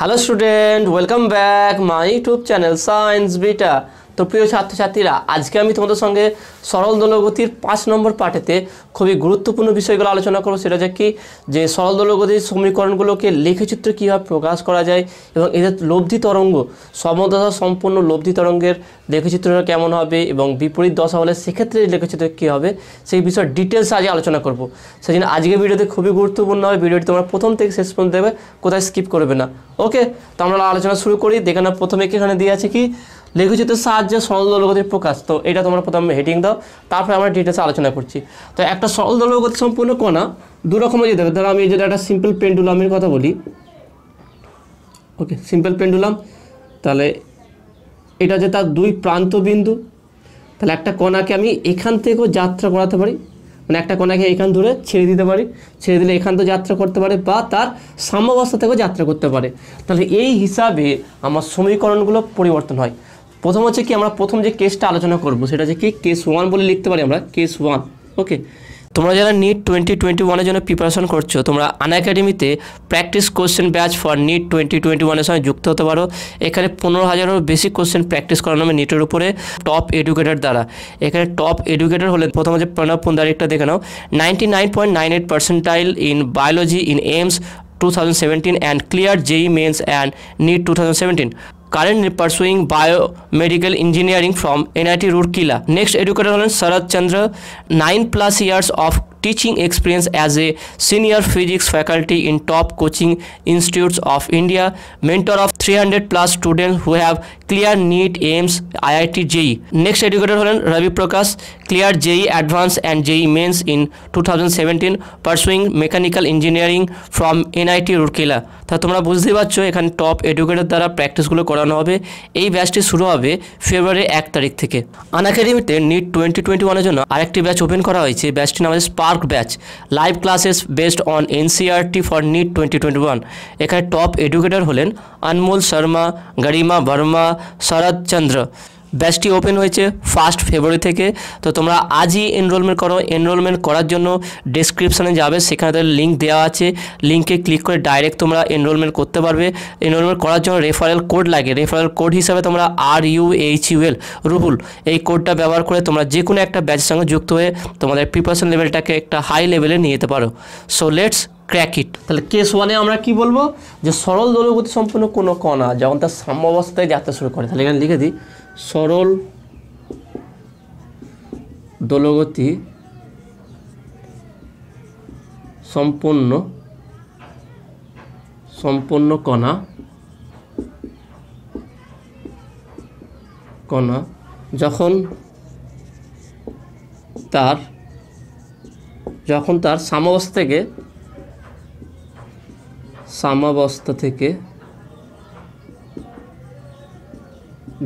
Hello student, welcome back my YouTube channel science beta. তো প্রিয় ছাত্রছাত্রীরা, আজকে আমি তোমাদের সঙ্গে সরল দোলগতির 5 নম্বর পাঠেতে খুবই গুরুত্বপূর্ণ বিষয়গুলো আলোচনা করব। সেটা হচ্ছে কি, যে সরল দোলগতির সমীকরণগুলোকে লেখচিত্রে কীভাবে প্রকাশ করা যায় এবং এদের লব্ধি তরঙ্গ, সমদশা সম্পন্ন লব্ধি তরঙ্গের লেখচিত্রটা কেমন হবে এবং বিপরীত দশা হলে সেক্ষেত্রে লেখচিত্র কী হবে, সেই বিষয়ে ডিটেলস আজকে আলোচনা করব। সেই জন্য আজকের ভিডিওতে খুবই গুরুত্বপূর্ণ হবে। ভিডিওটি তোমরা প্রথম থেকে শেষ পর্যন্ত দেবে, কোথায় স্কিপ করবে না। ওকে, তো আমরা আলোচনা শুরু করি। দেখে না, প্রথমে এখানে দিয়ে আছে কি, লেখচিত্রের সাহায্যে সরল দোলগতির প্রকাশ। তো এটা তোমরা প্রথমে হেডিং দাও, তারপরে আমরা ডিটেলসে আলোচনা করছি। তো একটা সরল দোলগতি সম্পূর্ণ কণা দু রকমের যেতে হবে। ধরো আমি যেটা একটা সিম্পল পেন্ডুলামের কথা বলি, ওকে, সিম্পল পেন্ডুলাম, তাহলে এটা যে তার দুই প্রান্ত বিন্দু, তাহলে একটা কণাকে আমি এখান থেকেও যাত্রা করাতে পারি, মানে একটা কণাকে এখান ধরে ছেড়ে দিতে পারি, ছেড়ে দিলে এখান থেকে যাত্রা করতে পারে, বা তার সাম্যাবস্থা থেকেও যাত্রা করতে পারে। তাহলে এই হিসাবে আমার সমীকরণগুলো পরিবর্তন হয়। প্রথম হচ্ছে কি, আমরা প্রথম যে কেসটা আলোচনা করব সেটা হচ্ছে কি, কেস 1 বলে লিখতে পারি আমরা, কেস 1। ওকে, তোমরা যারা নিট 2021-এর জন্য প্রিপারেশন করছো, তোমরা আনএকাডেমিতে practice question batch for NEET 2021-এর সঙ্গে যুক্ত হতে পারো। এখানে 15,000-এরও বেশি কোশ্চেন প্র্যাকটিস করানো হবে নিটের উপরে টপ এডুকেটর দ্বারা। এখানে টপ এডুকেটর হলে প্রথমে যে প্রণব পুন্দারিকটা দেখে নাও, 99.98 percentile in biology in AIIMS 2017 and cleared JEE Mains and NEET 2017. Currently pursuing biomedical engineering from NIT Roorkela. Next educator hলেন Sharad Chandra, 9+ years of teaching experience as a senior physics faculty in top coaching institutes of India, mentor of 300+ students who have cleared NEET, AIIMS, IIT, JEE. Next educator হলেন Ravi Prakash, cleared JEE Advanced and JEE Mains in 2017, pursuing mechanical engineering from NIT Roorkela. তা তোমরা বুঝতেই পারছো, এখানে top educator দ্বারা প্র্যাকটিসগুলো করানো হবে। এই ব্যাচটি শুরু হবে ফেব্রুয়ারি 1 তারিখ থেকে। আনএকাডেমিতে নিট 2021-এর জন্য আরেকটি ব্যাচ ওপেন করা হয়েছে। ব্যাচটির নাম হচ্ছে spark batch, live classes based on NCERT for NEET 2021। এখানে টপ এডুকেটর হলেন অনমোল শর্মা, গরিমা বর্মা, শরৎ চন্দ্র। ব্যাচটি ওপেন হয়েছে 1 ফেব্রুয়ারি থেকে। তো তোমরা আজই এনরোলমেন্ট করো। এনরোলমেন্ট করার জন্য ডেসক্রিপশানে যাবে, সেখানে তাদের লিঙ্ক দেওয়া আছে। লিঙ্কে ক্লিক করে ডাইরেক্ট তোমরা এনরোলমেন্ট করতে পারবে। এনরোলমেন্ট করার জন্য রেফারেল কোড লাগে। রেফারেল কোড হিসাবে তোমরা RUHUL রুহুল এই কোডটা ব্যবহার করে তোমরা যে কোনো একটা ব্যাচের সঙ্গে যুক্ত হয়ে তোমাদের প্রিপারেশন লেভেলটাকে একটা হাই লেভেলে নিয়ে যেতে পারো। সো লেটস ক্র্যাক ইট। তাহলে কেস 1-এ আমরা কি বলবো, যে সরল দোলগতি সম্পন্ন কোনো কণা যখন তার সাম্যাবস্থায় যাত্রা শুরু করে, তাহলে এখানে লিখে দিই সরল দোলগতি সম্পন্ন কণা যখন তার সাম্যাবস্থা থেকে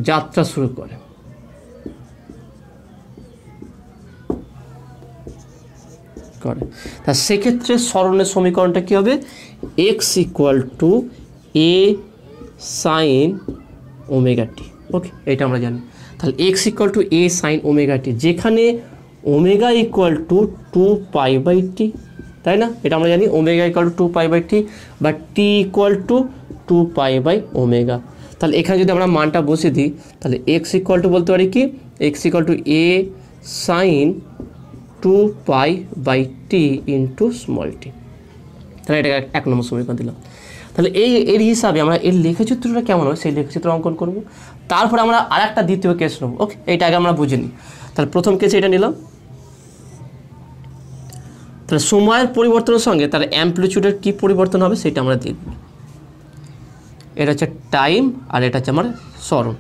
যাত্রা শুরু করে। তা সেক্ষেত্রে সরণের সমীকরণটা কী হবে, x = a sin ωt। ওকে, এটা আমরা জানি। তাহলে x = a sin ωt, যেখানে ω = 2π/t, তাই না? এটা আমরা জানি, ω = 2π/t বা t = 2π/ω। তাহলে এখানে যদি আমরা মানটা বসে দিই, তাহলে x = বলতে পারি কি, x = a sin 2π/t into small tea. তাহলে এটা 1 নম্বর সমীকরণ দিলাম। তাহলে এর হিসাবে আমরা এর লেখচিত্রটা কেমন হয় সেই লেখচিত্র অঙ্কন করব। তারপরে আমরা আরেকটা দ্বিতীয় কেস নেব। ওকে, এইটা আগে আমরা বুঝে নিই। তাহলে প্রথম কেসে এটা নিলাম। তাহলে সময়ের পরিবর্তনের সঙ্গে তার অ্যামপ্লিটিউডের কী পরিবর্তন হবে সেটা আমরা দেখব। এটা হচ্ছে টাইম আর এটা হচ্ছে আমার সরণ।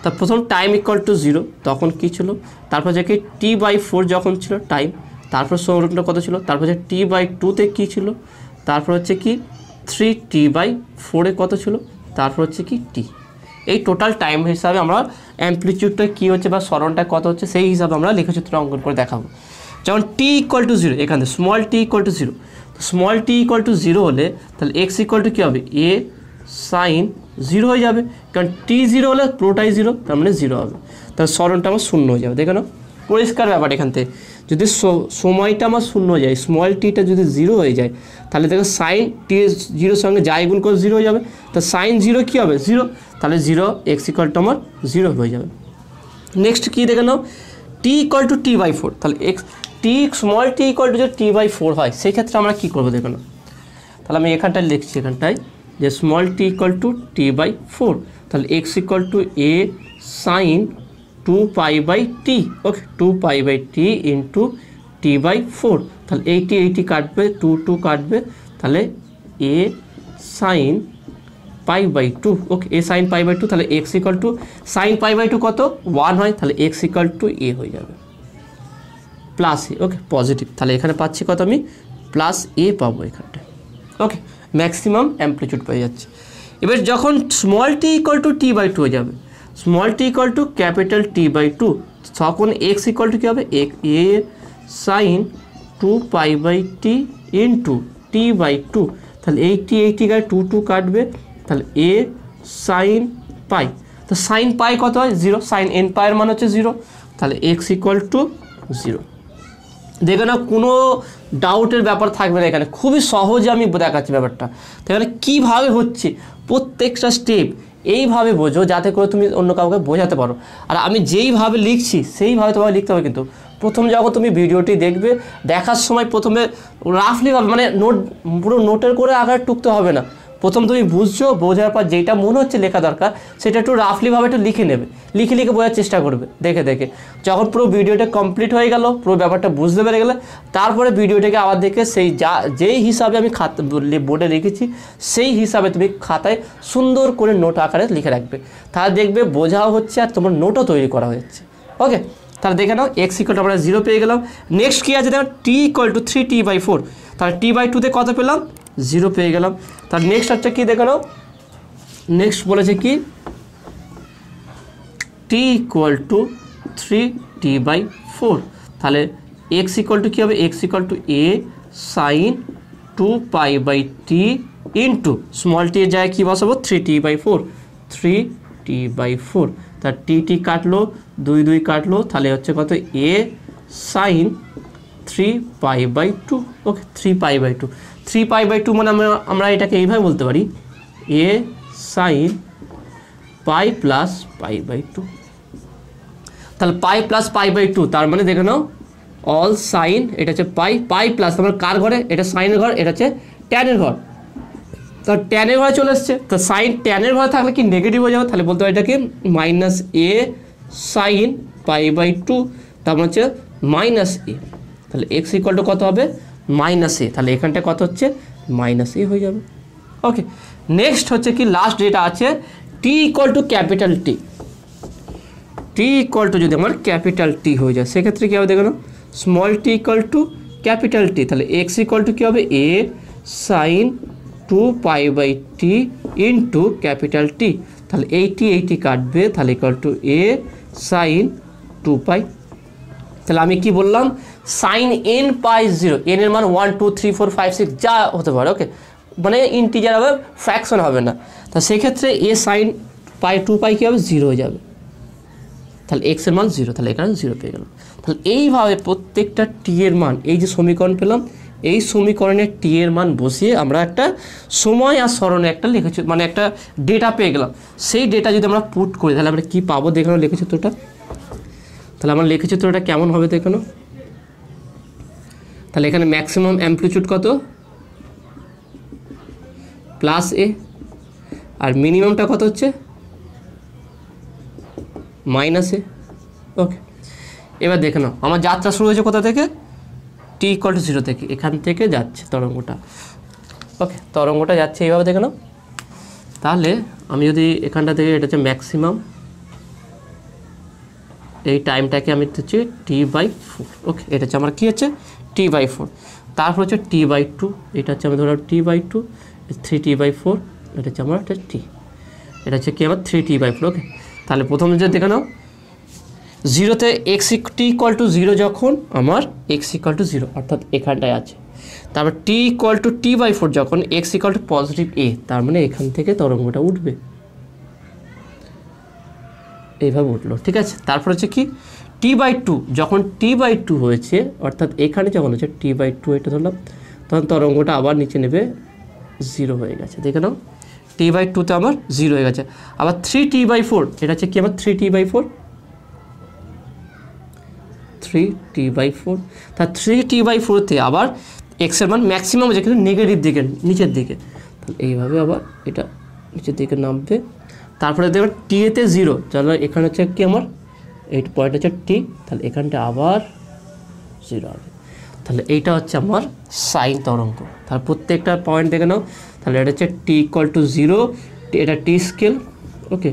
তা প্রথম টাইম = 0, তখন কি ছিল, তারপর যে কি t/4 যখন ছিল টাইম, তারপর সরণটা কত ছিল, তারপর যে t/2-তে কী ছিল, তারপর হচ্ছে কি 3t/4-এ কত ছিল, তারপর হচ্ছে কি t। এই টোটাল টাইম হিসাবে আমরা অ্যামপ্লিটিউডটা কী হচ্ছে বা সরণটা কত হচ্ছে সেই হিসাবে আমরা লেখচিত্র অঙ্কন করে দেখাবো। যেমন t = 0, এখানে স্মল t = 0। স্মল t = 0 হলে তাহলে x = কী হবে, a sin 0 হয়ে যাবে, কারণ t 0 হলে পুরোটাই 0, তার মানে 0 হবে। তাহলে সরণটা আমার 0 হয়ে যাবে। দেখে নাও, পরিষ্কার ব্যাপার। এখান থেকে যদি সময়টা আমার শূন্য হয়ে যায়, স্মল টিটা যদি 0 হয়ে যায়, তাহলে দেখো সাইন টি 0 সঙ্গে যাই গুণ করে 0 হয়ে যাবে। তো সাইন 0 কী হবে 0, তাহলে 0 এক্স ইকুয়াল টু আমার 0 হয়ে যাবে। নেক্সট কী দেখে নাও, টি ইকুয়াল টু t/4, তাহলে x T small T equal to যদি t/4 হয় সেই ক্ষেত্রে আমরা কী করবো দেখে নাও। তাহলে আমি এখানটায় লিখছি, এখানটায় যে small tea equal to t/4, তাহলে x equal to a sine 2π/t, okay 2π/t into t/4, তাহলে 80 কাটবে, 2 কাটবে, তাহলে a sine π/2, okay a sine π/2, তাহলে এক্স ইকুয়াল টু সাইন π/2 কত 1 হয়, তাহলে এক্স ইকুয়াল টু a হয়ে যাবে প্লাস এ, ওকে পজিটিভ। তাহলে এখানে পাচ্ছি কত আমি প্লাস এ পাবো এখানটায়, ওকে ম্যাক্সিমাম অ্যামপ্লিটিউড পেয়ে যাচ্ছে। এবার যখন small tea equal two t/2 হয়ে যাবে, small tea equal to capital t/2, তখন এক্স ইকুয়াল টু কী হবে a sine 2π/t into t/2, তাহলে 80 গায়ে 2 কাটবে, তাহলে এ সাইন পাই, তো সাইন পাই কত হয় 0, সাইন এন পাইয়ের মান হচ্ছে 0, তাহলে এক্স ইকুয়াল টু 0। দেখো না কোনো ডাউটের ব্যাপার থাকবে না, এখানে খুবই সহজে আমি দেখাচ্ছি ব্যাপারটা। তো এখানে কীভাবে হচ্ছে প্রত্যেকটা স্টেপ এইভাবে বোঝো যাতে করে তুমি অন্য কাউকে বোঝাতে পারো। আর আমি যেইভাবে লিখছি সেইভাবে তোমাকে লিখতে হবে, কিন্তু প্রথম যখন তুমি ভিডিওটি দেখবে, দেখার সময় প্রথমে রাফলি মানে নোট পুরো নোটের করে আকারে টুকতে হবে না, প্রথম তুমি বুঝছো, বোঝার পর যেটা মনে হচ্ছে লেখা দরকার সেটা একটু রাফলিভাবে একটু লিখে নেবে, লিখে বোঝার চেষ্টা করবে দেখে দেখে। যখন পুরো ভিডিওটা কমপ্লিট হয়ে গেল, পুরো ব্যাপারটা বুঝতে পেরে গেলে, তারপরে ভিডিওটাকে আবার দেখে সেই যেই হিসাবে আমি বোর্ডে লিখেছি সেই হিসাবে তুমি খাতায় সুন্দর করে নোট আকারে লিখে রাখবে, তাহলে দেখবে বোঝাও হচ্ছে আর তোমার নোটও তৈরি করা হচ্ছে। ওকে, তাহলে দেখে নাও এক্স ইকুয়াল টু আমরা 0 পেয়ে গেলাম। নেক্সট কী আছে দেখো, টি ইকুয়াল টু 3t/4, তাহলে t/2 কত পেলাম 0 পেয়ে গেলাম। তার নেক্সট হচ্ছে কি দেখে নাও, নেক্সট বলেছে কি টি ইকুয়াল টু 3t/4, তাহলে এক্স ইকুয়াল টু কী হবে x equal to a sine 2π/t into small t এর জায়গায় কী বসাবো 3t/4, তার টি কাটলো 2 কাটলো, তাহলে হচ্ছে কত এ সাইন 3π/2, ওকে 3π/2 মানে আমরা এটাকে এইভাবে বলতে পারি এ সাইন পাই প্লাস π/2, তাহলে পাই প্লাস π/2, তার মানে দেখে নাও অল সাইন, এটা হচ্ছে পাই প্লাস আমার কার ঘরে, এটা সাইনের ঘর, এটা হচ্ছে ট্যানের ঘর, তো ট্যানের ঘরে চলে এসছে, তো সাইন ট্যানের ঘরে থাকলে কি নেগেটিভ হয়ে যাবে, তাহলে বলতে পারি এটাকে মাইনাস এ সাইন π/2, তার মানে হচ্ছে মাইনাস এ, তাহলে এক্স ইকুয়াল টু কত হবে মাইনাস এ, তাহলে এখানটা কত হচ্ছে মাইনাস এ হয়ে যাবে। ওকে, নেক্সট হচ্ছে কি লাস্ট যেটা আছে t equal to capital t, t equal to যদি আমার ক্যাপিটাল টি হয়ে যায় সেক্ষেত্রে কী হবে দেখো না, small T equal to capital টি, তাহলে এক্স ইকুয়াল টু কী হবে a sine 2π/t into capital টি, তাহলে 80 কাটবে, তাহলে ইকুয়াল টু এ সাইন 2π, তাহলে আমি কি বললাম সাইন এন পাই 0, এন এর মান 1 2 3 4 5 6 যা হতে পারে, ওকে মানে ইন্টিজার হবে, ফ্র্যাকশন হবে না, তা সেক্ষেত্রে এ সাইন পাই 2π কী হবে 0 হয়ে যাবে, তাহলে এক্স এর মান 0, তাহলে এখানে 0 পেয়ে গেলাম। তাহলে এইভাবে প্রত্যেকটা টি এর মান, এই যে সমীকরণ পেলাম এই সমীকরণে টি এর মান বসিয়ে আমরা একটা সময় আর স্মরণে একটা লিখেছি মানে একটা ডেটা পেয়ে গেলাম, সেই ডেটা যদি আমরা পুট করি তাহলে আমরা কী পাবো দেখানো লেখচিত্রটা, তাহলে আমার লেখচিত্রটা কেমন হবে দেখানো, তাহলে এখানে ম্যাক্সিমাম অ্যামপ্লিটিউড কত প্লাস এ, আর মিনিমামটা কত হচ্ছে মাইনাস এ। ওকে, এবার দেখে নাও আমার যাত্রা শুরু হয়েছে কোথা থেকে, টি ইকুয়াল টু 0 থেকে, এখান থেকে যাচ্ছে তরঙ্গটা, ওকে তরঙ্গটা যাচ্ছে এইভাবে দেখে নাও। তাহলে আমি যদি এখানটা থেকে এটা হচ্ছে ম্যাক্সিমাম, এই টাইমটাকে আমি হচ্ছে t/4, ওকে এটা হচ্ছে আমার কী হচ্ছে t/4, তারপর হচ্ছে t/2, এটা হচ্ছে আমি ধরলাম t/2, 3t/4, এটা হচ্ছে আমার একটা টি, এটা হচ্ছে কি আমার 3t/4, ওকে। তাহলে প্রথম যে দেখে নাও 0তে এক্স টি ইকুয়াল টু 0 যখন আমার এক্স ইকুয়াল টু 0 অর্থাৎ এখানটায় আছে, তারপর টি ইকুয়াল টু t/4 যখন এক্স ইকুয়াল টু পজিটিভ এ, তার মানে এখান থেকে তরঙ্গটা উঠবে, এইভাবে উঠলো, ঠিক আছে। তারপর হচ্ছে কি t/2, যখন t/2 হয়েছে অর্থাৎ এখানে যখন হচ্ছে t/2 এটা ধরলাম, তখন তরঙ্গটা আবার নিচে নেবে 0 হয়ে গেছে, দেখে নাও t/2তে আমার 0 হয়ে গেছে। আবার 3t/4 এটা হচ্ছে কি আমার 3t/4, 3t/4, তা 3t/4তে আবার x এর মান ম্যাক্সিমাম হচ্ছে কিন্তু নেগেটিভ দিকে নিচের দিকে, তাহলে এইভাবে আবার এটা নিচের দিকে নামবে। তারপরে দেখবেন t এতে 0, তাহলে এখানে হচ্ছে কি আমার এই পয়েন্ট হচ্ছে t, তাহলে এখানটা আবার 0 হবে, তাহলে এইটা হচ্ছে আমার সাইন তরঙ্গ। তাহলে প্রত্যেকটা পয়েন্ট দেখে নাও, তাহলে এটা হচ্ছে t = 0, এটা t স্কেল, ওকে।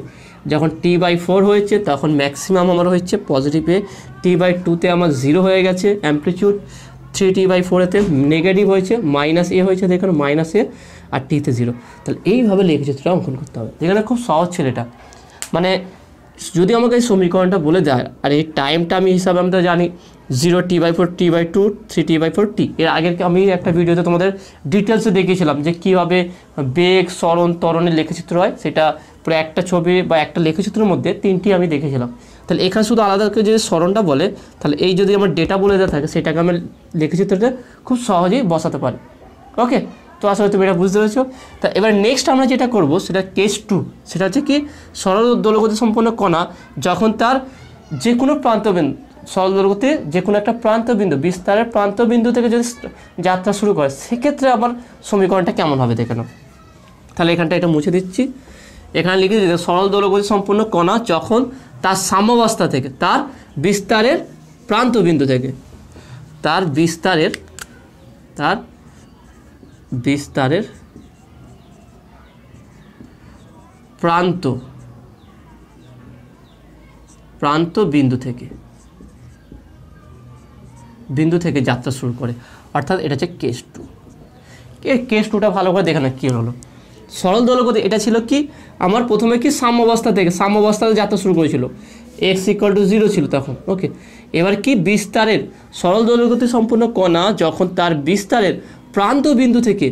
যখন t/4 হয়েছে তখন ম্যাক্সিমাম আমার হচ্ছে পজিটিভে, t/2তে আমার 0 হয়ে গেছে অ্যামপ্লিটিউড, 3t/4এতে নেগেটিভ হয়েছে -a হয়েছে, দেখুন -a, আর টিতে 0। তাহলে এইভাবে লেখচিত্রটা অঙ্কন করতে হবে। যেখানে খুব সহজ ছিল এটা, মানে যদি আমাকে এই সমীকরণটা বলে দেয় আর এই টাইমটা আমি হিসাবে আমি তো জানি 0 t/4 t/2 3t/4 t। এর আগের আমি একটা ভিডিওতে তোমাদের ডিটেলসে দেখিয়েছিলাম যে কীভাবে বেগ, সরণ, ত্বরণের লেখচিত্র হয়, সেটা পুরো একটা ছবি বা একটা লেখচিত্রের মধ্যে 3টি আমি দেখেছিলাম। তাহলে এখানে শুধু আলাদা করে যদি সরণটা বলে, তাহলে এই যদি আমার ডেটা বলে দেওয়া থাকে সেটাকে আমি লেখচিত্রতে খুব সহজেই বসাতে পারি, ওকে। তো আসলে তুমি এটা বুঝতে পেরেছো। তা এবার নেক্সট আমরা যেটা করব সেটা কেস 2, সেটা হচ্ছে কি সরল দোলগতি সম্পন্ন কণা যখন তার যে কোনো প্রান্তবিন্দু, সরল দোলগতি যে কোনো একটা প্রান্তবিন্দু, বিস্তারের প্রান্তবিন্দু থেকে যদি যাত্রা শুরু করে, সেক্ষেত্রে আবার সমীকরণটা কেমন হবে দেখে নাও। তাহলে এখানটা এটা মুছে দিচ্ছি, এখানে লিখে দিতে সরল দোলগতি সম্পন্ন কণা যখন তার সাম্যাবস্থা থেকে, তার বিস্তারের প্রান্তবিন্দু থেকে, তার বিস্তারের প্রান্ত বিন্দু থেকে যাত্রা শুরু করে, অর্থাৎ এটা হচ্ছে কেস 2। কেস 2টা ভালো করে দেখে না কী হলো। সরল দোলগতি এটা ছিল কি আমার প্রথমে কি সাম্যাবস্থাতে যাত্রা শুরু করেছিল, x = 0 ছিল তখন, ওকে। এবার কি বিস্তারের সরল দোলগতি সম্পূর্ণ কণা যখন তার বিস্তারের প্রান্তবিন্দু থেকে,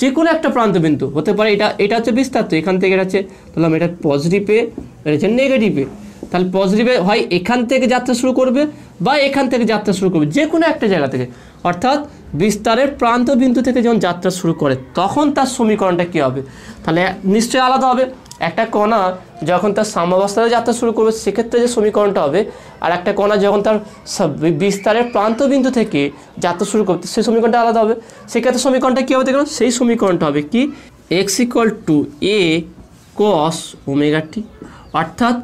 যে কোনো একটা প্রান্তবিন্দু হতে পারে, এটা হচ্ছে বিস্তার, তো এখান থেকে এটা হচ্ছে, তাহলে আমি এটা পজিটিভে, এটা হচ্ছে নেগেটিভে, তাহলে পজিটিভে হয় এখান থেকে যাত্রা শুরু করবে বা এখান থেকে যাত্রা শুরু করবে, যে কোনো একটা জায়গা থেকে, অর্থাৎ বিস্তারের প্রান্তবিন্দু থেকে যখন যাত্রা শুরু করে তখন তার সমীকরণটা কী হবে, তাহলে নিশ্চয়ই আলাদা হবে। একটা কণা যখন তার সাম্যাবস্থায় যাত্রা শুরু করবে সেক্ষেত্রে যে সমীকরণটা হবে, আর একটা কণা যখন তার বিস্তারের প্রান্তবিন্দু থেকে যাত্রা শুরু করবে সেই সমীকরণটা আলাদা হবে। সেক্ষেত্রে সমীকরণটা কী হবে দেখুন, সেই সমীকরণটা হবে কি x = a cos ωt, অর্থাৎ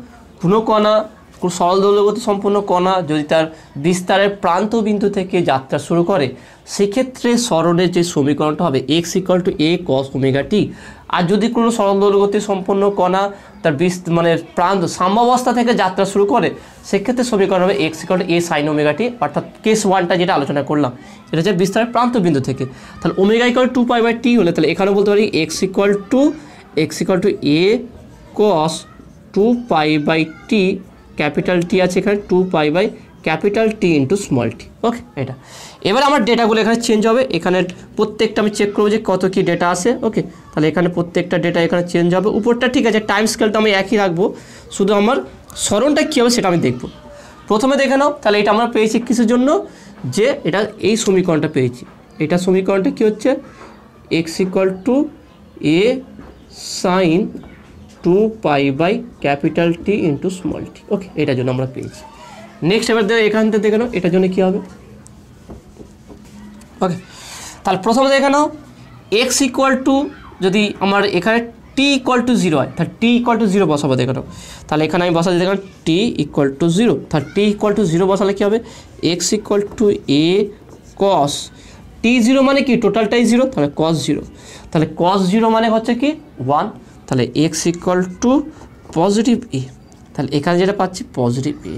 কোনো কণা, কোনো সরল দোলগতি সম্পূর্ণ কণা যদি তার বিস্তারের প্রান্তবিন্দু থেকে যাত্রা শুরু করে সেক্ষেত্রে সরণের যে সমীকরণটা হবে x = a cos ωt। আর যদি কোনো সরল দোলগতি সম্পন্ন কণা তার প্রান্ত সাম্যাবস্থা থেকে যাত্রা শুরু করে সেক্ষেত্রে সমীকরণ হবে x = a sin ωt, অর্থাৎ কেস 1টা যেটা আলোচনা করলাম এটা হচ্ছে বিস্তারের প্রান্তবিন্দু থেকে। তাহলে ω = 2π/t হলে তাহলে এখানে বলতে পারি x = a cos 2π/t, capital টি আছে এখানে 2π/T × স্মল t, ওকে। এটা এবার আমার ডেটাগুলো এখানে চেঞ্জ হবে, এখানে প্রত্যেকটা আমি চেক করবো যে কত কি ডেটা আছে, ওকে। তাহলে এখানে প্রত্যেকটা ডেটা এখানে চেঞ্জ হবে, উপরটা ঠিক আছে, টাইম স্কেলটা আমি একই রাখবো, শুধু আমার সরণটা কী হবে সেটা আমি দেখব। প্রথমে দেখে নাও, তাহলে এটা আমরা পেয়েছি কিসের জন্য, যে এটা এই সমীকরণটা পেয়েছি, এটা সমীকরণটা কী হচ্ছে x = a sin 2π/T × small t, ওকে। এটার জন্য আমরা পেয়েছি। নেক্সট এবার এখান থেকে দেখে নাও এটার জন্য কী হবে, ওকে। তাহলে প্রথমে দেখে নাও x = যদি আমার এখানে t = 0 হয় তাহলে t = 0 বসাবো, দেখে নাও। তাহলে এখানে আমি বসাচ্ছি দেখুন t = 0, তাহলে t = 0 বসালে কী হবে x = a cos t0 মানে কি টোটালটাই 0, তাহলে cos 0, তাহলে cos 0 মানে হচ্ছে কি 1, তাহলে x = পজিটিভ a, তাহলে এখানে যেটা পাচ্ছি পজিটিভ a,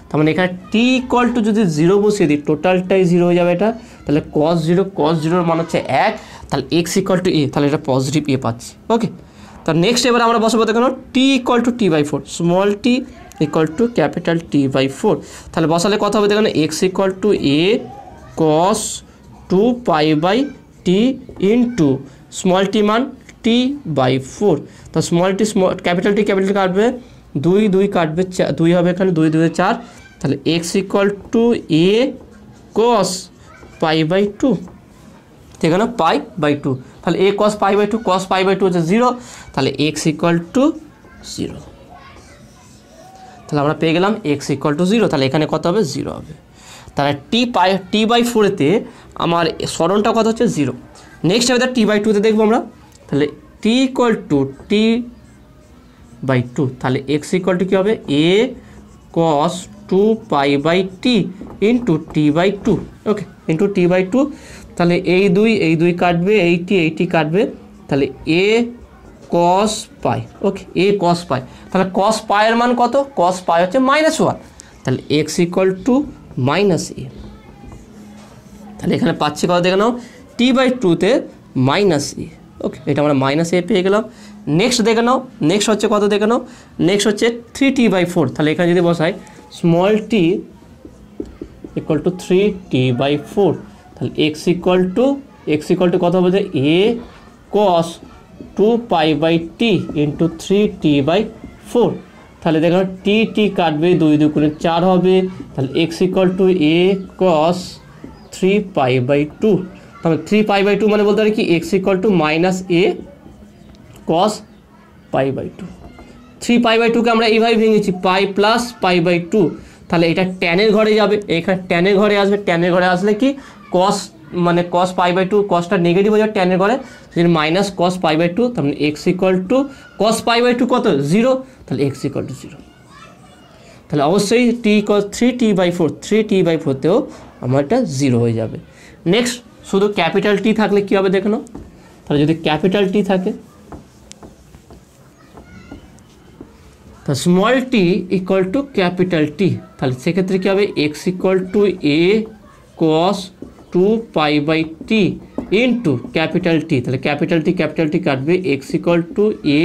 তার মানে এখানে t = যদি 0 বসিয়ে দিই টোটালটাই 0 হয়ে যাবে এটা, তাহলে cos 0 মান হচ্ছে 1, তাহলে x = a, তাহলে এটা পজিটিভ a পাচ্ছি, ওকে। তার নেক্সট এবার আমরা বসাবো দেখুন t = t/4, small t = capital T/4, তাহলে বসালে কত হবে দেখুন x = a cos 2π/T × small t মান T/4, তো স্মল টি ক্যাপিটাল T কাটবে, দুই দুই কাটবে, দুই হবে এখানে, দুই দুই 4, তাহলে x equal to a cos pi by two, ঠিক আছে না, পাই বাই টু। তাহলে a cos pi by two, cos pi by two হচ্ছে 0, তাহলে এক্স ইকুয়াল টু 0। তাহলে আমরা পেয়ে গেলাম এক্স ইকুয়াল টু 0, তাহলে এখানে কত হবে, 0 হবে। তাহলে টি বাই 4-তে আমার সরণটা কত হচ্ছে 0। নেক্সট হবে টি বাই 2-তে দেখবো আমরা। তাহলে T equal to T by 2, তাহলে এক্স ইকুয়াল টু কী হবে, a cos 2 pi by T into T by 2, okay, into T by 2। তাহলে এই দুই কাটবে, এইটি কাটবে, তাহলে a cos pi, okay, A cos পাই। তাহলে কস পাইয়ের মান কত, কস পাই হচ্ছে -1, তাহলে এক্স ইকুয়াল টু মাইনাস এ। তাহলে এখানে পাচ্ছি কত দেখে নাও, টি বাই 2-তে মাইনাস এ, ওকে, এটা আমরা মাইনাস এ পেয়ে গেলাম। নেক্সট দেখে নাও, নেক্সট হচ্ছে কত দেখে নাও, নেক্সট হচ্ছে 3t বাই 4। তাহলে এখানে যদি বসাই small T equal to 3t by 4, তাহলে এক্স ইকুয়াল টু কত হবে, যে a cos 2 pi by T into 3t by 4। তাহলে দেখো টি কাটবে, 2 2 করে 4 হবে, তাহলে x equal to a cos 3 pi by 2। তাহলে 3 পাই বাই 2 মানে বলতে পারি কি, x equal to minus a cos pi by 2। 3 pi by 2-কে আমরা এইভাবে ভেঙেছি, পাই প্লাস পাই বাই 2, তাহলে এটা ট্যানের ঘরে যাবে, এখানে ট্যানের ঘরে আসবে, ট্যানের ঘরে আসলে কি কস, মানে কস পাই বাই 2, কসটা নেগেটিভ হয়ে যাবে ট্যানের ঘরে, সেটা মাইনাস কস পাই বাই 2, তাহলে x equal to cos pi by 2 কত 0, তাহলে এক্স ইকুয়াল টু 0। তাহলে অবশ্যই টি কস 3t বাই 4, 3t বাই 4-তেও আমার এটা 0 হয়ে যাবে। নেক্সট শুধু ক্যাপিটাল টি থাকলে কী হবে দেখে নাও। তাহলে যদি ক্যাপিটাল টি থাকে, তা small T equal to capital টি, তাহলে সেক্ষেত্রে কী হবে, x equal to a cos 2 pi by T into capital টি, তাহলে ক্যাপিটাল টি কাটবে, x equal to a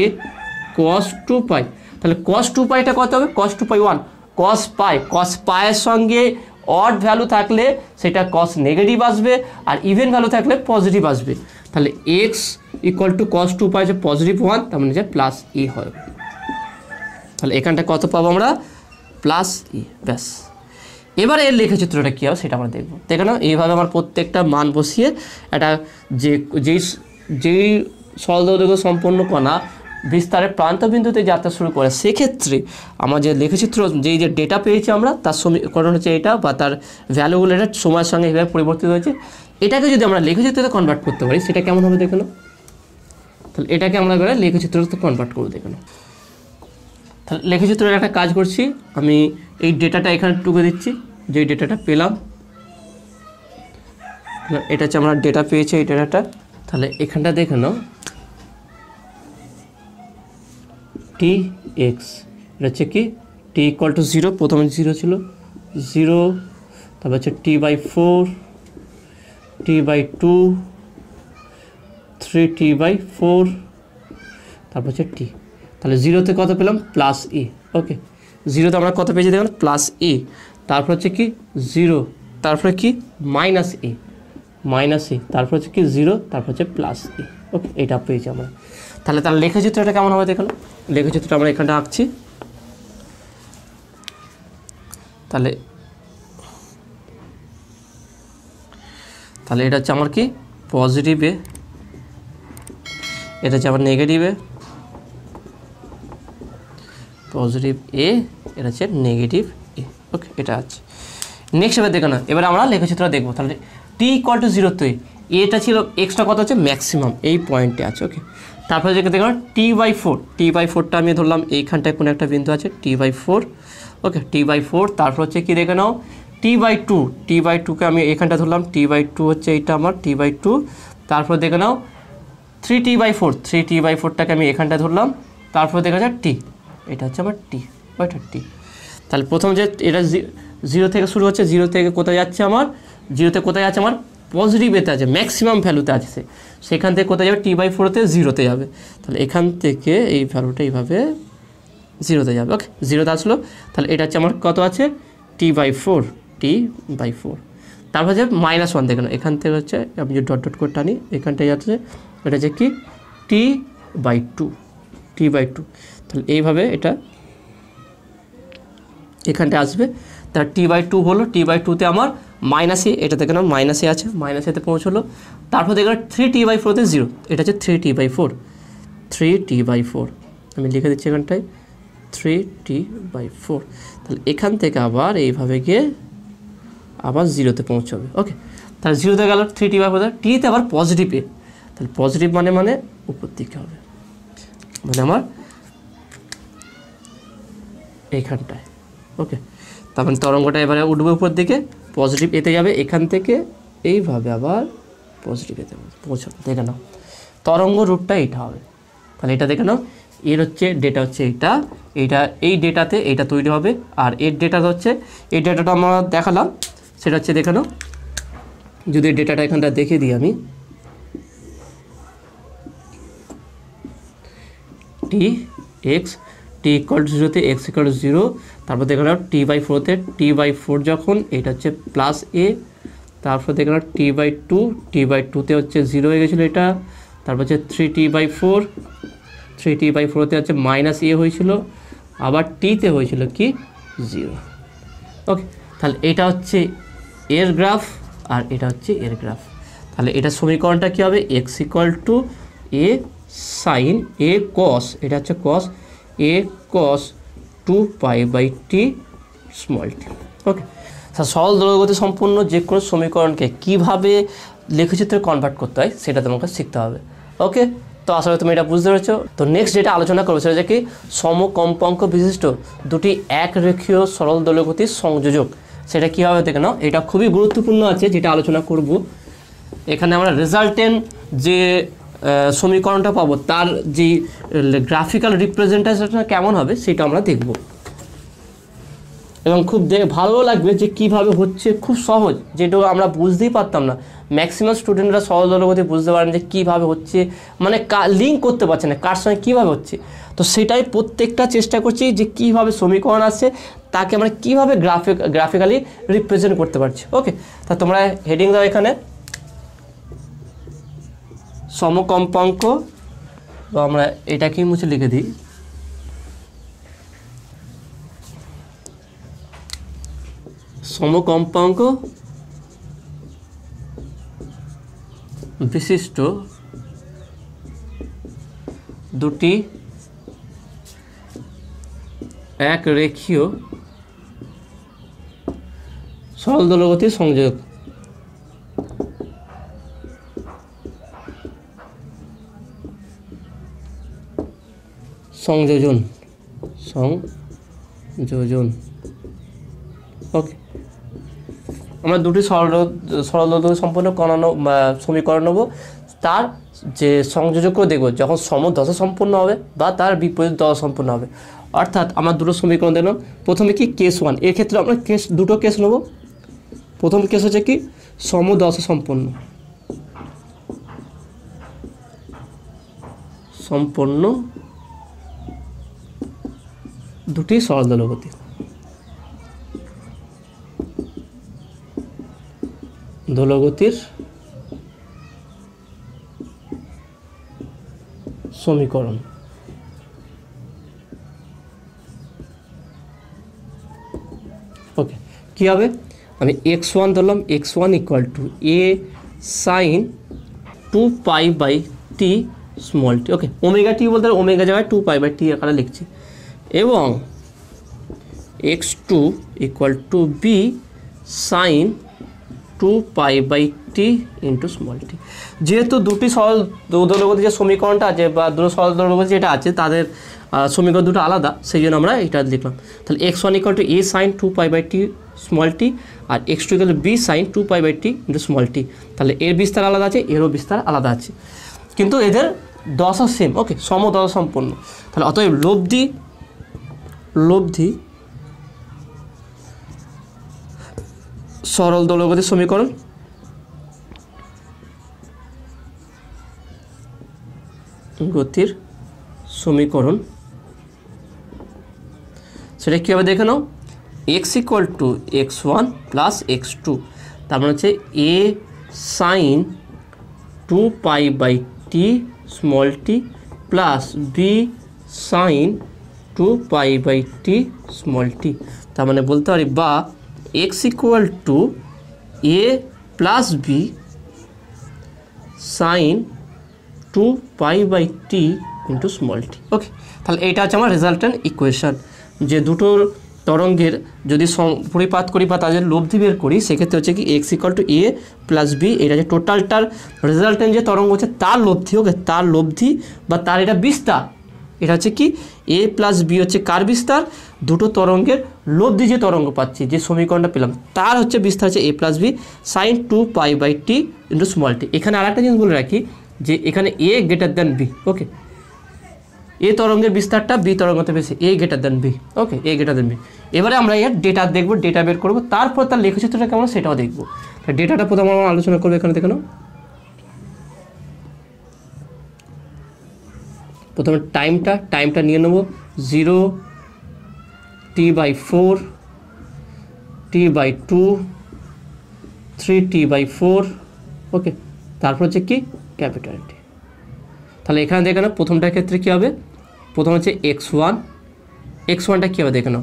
cos 2 pi. তাহলে কস 2 পাইটা কত হবে, কস 2 পাই 1, কস পাইয়ের সঙ্গে অড ভ্যালু থাকলে সেটা কস নেগেটিভ আসবে, আর ইভেন ভ্যালু থাকলে পজিটিভ আসবে। তাহলে এক্স ইকুয়াল টু কস 2 পাই যে পজিটিভ 1, তার মানে যে প্লাস ই হবে। তাহলে এখানটা কত পাবো আমরা, প্লাস ই, ব্যাস। এবারে এর লেখচিত্রটা কী হবে সেটা আমরা দেখবো। দেখে নাও, এইভাবে আমার প্রত্যেকটা মান বসিয়ে একটা যেই সরলদৈর্ঘ্য সম্পন্ন কণা বিস্তারের প্রান্তবিন্দুতে যাত্রা শুরু করে, সেক্ষেত্রে আমার যে লেখচিত্র, যে ডেটা পেয়েছি আমরা, তার সমীকরণ হচ্ছে এটা, বা তার ভ্যালুগুলো এটা সময়ের সঙ্গে এইভাবে পরিবর্তিত হয়েছে। এটাকে যদি আমরা লেখচিত্রতে কনভার্ট করতে পারি, সেটা কেমন হবে দেখে নাও। তাহলে এটাকে আমরা এবারে লেখচিত্রতে কনভার্ট করবো, দেখে নাও। তাহলে লেখচিত্রের একটা কাজ করছি, আমি এই ডেটাটা এখানে টুকে দিচ্ছি, যে ডেটাটা পেলাম, এটা হচ্ছে আমরা ডেটা পেয়েছি, এই ডেটাটা। তাহলে এখানটা দেখে নাও, টি এক্স, এটা হচ্ছে কি, টি ইকুয়াল টু 0, প্রথমে 0 ছিল, 0, তারপর হচ্ছে t by 4, t by 2, 3t by 4, তারপর হচ্ছে টি। তাহলে 0-তে কত পেলাম, প্লাস ই, ওকে, 0-তে আমরা কত পেয়েছি দেখুন, প্লাস ই, তারপর হচ্ছে কি 0, তারপরে কি মাইনাস ই, তারপর হচ্ছে কি 0, তারপর হচ্ছে প্লাস ই, ওকে, এটা পেয়েছি আমরা। তাহলে তার লেখচিত্রটা কেমন হবে দেখুন, লেখচিত্রটা আমরা এখানটা আঁকছি। তাহলে এটা হচ্ছে আমার কি পজিটিভে, এটা হচ্ছে আমার নেগেটিভে, পজিটিভ এ, এটা হচ্ছে নেগেটিভ এ, ওকে, এটা আছে। নেক্সট এবার দেখো না, এবার আমরা লেখচিত্র দেখবো। তাহলে টি ইকুয়াল টু 0-তে এটা ছিল, এক্সট্রা কত হচ্ছে, ম্যাক্সিমাম এই পয়েন্টে আছে, ওকে। তারপরে যেটা দেখো টি বাই 4টা আমি ধরলাম এইখানটায় কোনো একটা বিন্দু আছে, টি বাই 4, ওকে, টি বাই 4। তারপর হচ্ছে কি দেখে নাও, টি বাই 2-কে আমি এখানটা ধরলাম, টি বাই 2 হচ্ছে এইটা আমার, টি বাই 2। তারপর দেখে নাও 3t বাই 4টাকে আমি এখানটা ধরলাম, তারপর দেখা যায় টি, এটা হচ্ছে আমার টি, ওইটা টি। তাহলে প্রথম যে এটা 0 থেকে শুরু হচ্ছে, 0 থেকে কোথায় যাচ্ছে আমার, 0-তে কোথায় আছে আমার, পজিটিভ এতে আছে, ম্যাক্সিমাম ভ্যালুতে আছে, সেখান থেকে কোথায় যাবে, টি বাই 4-তে 0-তে যাবে। তাহলে এখান থেকে এই ভ্যালুটা এইভাবে 0-তে যাবে, ওকে, 0-তে আসলো। তাহলে এটা হচ্ছে আমার কত আছে, টি বাই 4, তারপর হচ্ছে -1 দেখুন, এখান থেকে হচ্ছে আমি যে ডট ডট করে টানি, এখানটায় যাচ্ছে, এটা হচ্ছে কি টি বাই 2, তাহলে এইভাবে এটা এখানটা আসবে, তার t/2 হলো, t/2তে আমার মাইনাস এ, এটা দেখে নাও মাইনাস এ আছে, মাইনাস এতে পৌঁছলো। তারপর দেখলাম 3t/4তে 0, এটা হচ্ছে 3t/4, 3t/4 আমি লিখে দিচ্ছি এখানটায় 3t/4। তাহলে এখান থেকে আবার এইভাবে গিয়ে আবার 0তে পৌঁছবে। ওকে, তাহলে 0তে গেল 3t/4, টিতে আবার পজিটিভ এ, তাহলে পজিটিভ মানে উপর দিকে হবে, মানে আমার এইখানটায়। ওকে, তার মানে তরঙ্গটা এবারে উঠবে উপর দিকে, পজিটিভ এতে যাবে, এখান থেকে এইভাবে আবার পজিটিভ এতে পৌঁছাবে। দেখে নাও তরঙ্গ রূপটা এইটা হবে। তাহলে এটা দেখে নাও, এর হচ্ছে ডেটা হচ্ছে এইটা এই ডেটাতে এইটা তৈরি হবে, আর এর ডেটা হচ্ছে এই ডেটাটা আমরা দেখালাম, সেটা হচ্ছে দেখে নাও, যদি ডেটাটা এখানটা দেখে দিই আমি, t = 0তে x = 0, তারপর দেখে নাও t/4তে t/4 যখন এটা হচ্ছে প্লাস এ, তারপর দেখে নাও t/2তে হচ্ছে 0 হয়ে গেছিলো এটা, তারপর হচ্ছে 3t/4তে হচ্ছে মাইনাস এ হয়েছিল, আবার টিতে হয়েছিল কি 0। ওকে, তাহলে এটা হচ্ছে এর গ্রাফ আর এটা হচ্ছে এর গ্রাফ। তাহলে এটা সমীকরণটা কী হবে, x = a sin a cos, এটা হচ্ছে cos a cos 2π/t small t। ওকে, সরল দৈর্ঘ্যগতি সম্পূর্ণ যে কোনো সমীকরণকে কীভাবে লেখচিত্রে কনভার্ট করতে হয় সেটা তোমাকে শিখতে হবে। ওকে, তো আশা করি তুমি এটা বুঝতে পেরেছো। তো নেক্সট যেটা আলোচনা করবো সেটা হচ্ছে কি সমকম্পাঙ্ক বিশিষ্ট দুটি একরেখীয় সরল দৈর্ঘ্যগতির সংযোজক, সেটা কী হবে দেখে নাও। এটা খুবই গুরুত্বপূর্ণ আছে যেটা আলোচনা করব। এখানে আমরা রেজাল্টেন্ট যে সমীকরণটা পাবো তার যে গ্রাফিক্যাল রিপ্রেজেন্টেশনটা কেমন হবে সেটা আমরা দেখব, এবং খুব ভালো লাগবে যে কিভাবে হচ্ছে, খুব সহজ, যেটা আমরা বুঝতেই পারতাম না। ম্যাক্সিমাম স্টুডেন্টরা সরল দৈর্ঘ্যগতি বুঝতে পারেন যে কীভাবে হচ্ছে, মানে লিঙ্ক করতে পারছে না কার সঙ্গে কীভাবে হচ্ছে। তো সেটাই প্রত্যেকটা চেষ্টা করছি যে কীভাবে সমীকরণ আছে তাকে আমরা কীভাবে গ্রাফিক্যালি রিপ্রেজেন্ট করতে পারছি। ওকে, তা তোমরা হেডিং দাও এখানে সমকম্পাঙ্ক, তো আমরা এটাকেই মুছে লিখে দিই সমকম্পাঙ্ক বিশিষ্ট দুটি একরেখীয় সরল দৈর্ঘ্যগতির সংযোজক। ওকে, আমরা দুটি সরল দৈর্ঘ্য সম্পন্ন সমীকরণ নেব, তার যে সংযোজক দেখব যখন সমদশা সম্পন্ন হবে বা তার বিপরীত দশা সম্পন্ন হবে। অর্থাৎ আমরা দুটো সমীকরণ দেখলাম, প্রথমে কি কেস 1, এর ক্ষেত্রে আমরা দুটো কেস নেব। প্রথম কেস হচ্ছে কি সমদশা সম্পন্ন দুটি সরল দৈর্ঘ্যগতির সমীকরণ। ওকে, কী হবে, আমি x1 ধরলাম, x1 = a sin 2π/t small t। Okay, omega t বলতে ওমেগা জায়গায় 2π/t আকারে লিখছি, এবং x2 = b sin 2π/t into small t. যেহেতু দুটি সরল দৈর্ঘ্যগতির যে সমীকরণটা আছে বা দুটো সরল দৈর্ঘ্যগতি যেটা আছে তাদের সমীকরণ দুটো আলাদা, সেই জন্য আমরা এটা লিখলাম। তাহলে x1 = a sin 2π/t small টি, আর x2 = b sin 2π/t into small tea. তাহলে এর বিস্তার আলাদা আছে, এরও বিস্তার আলাদা আছে, কিন্তু এদের দশা সেম। ওকে, সমদশা সম্পন্ন। তাহলে অতএব লব্ধি সরল দৈর্ঘ্যগতির সমীকরণ সেটা কীভাবে দেখে নাও, x = x1 + x2, তার মানে হচ্ছে a sin 2π/t small t plus b sin two pi by t small t. তার মানে বলতে পারি বা x equal to a plus b sine two pi by T into small t. Okay, তাহলে এইটা হচ্ছে আমার রেজাল্টেন্ট ইকুয়েশান। যে দুটোর তরঙ্গের যদি পরিপাত করি বা তাদের লব্ধি বের করি, সেক্ষেত্রে হচ্ছে কি x equal to a plus B, এটা যে টোটালটার রেজাল্টেন্ট যে তরঙ্গ হচ্ছে তার লব্ধি। ওকে, তার লব্ধি বা তার এটা বিস্তার। এটা হচ্ছে কি এ প্লাস বি হচ্ছে কার বিস্তার? দুটো তরঙ্গের লব্ধি যে তরঙ্গ পাচ্ছি, যে সমীকরণটা পেলাম তার হচ্ছে বিস্তার হচ্ছে a plus b sine two pi by T into small t. এখানে আর একটা জিনিস বলে রাখি যে এখানে a greater than b. Okay, a তরঙ্গের বিস্তারটা বি তরঙ্গতে বেশি, a greater than b. Okay, a greater than b. এবারে আমরা এর ডেটা দেখবো, ডেটা বের করবো, তারপর তার লেখচিত্রটা কেমন সেটাও দেখবো। ডেটাটা প্রথমে আমরা আলোচনা করবো। এখানে দেখো, প্রথমে টাইমটা নিয়ে নেবো 0 t/4 t/2 3 t/4। ওকে, তারপর হচ্ছে কি ক্যাপিটাল টি। তাহলে এখানে দেখে নাও প্রথমটার ক্ষেত্রে কী হবে, প্রথম হচ্ছে x1টা কী হবে দেখে নাও,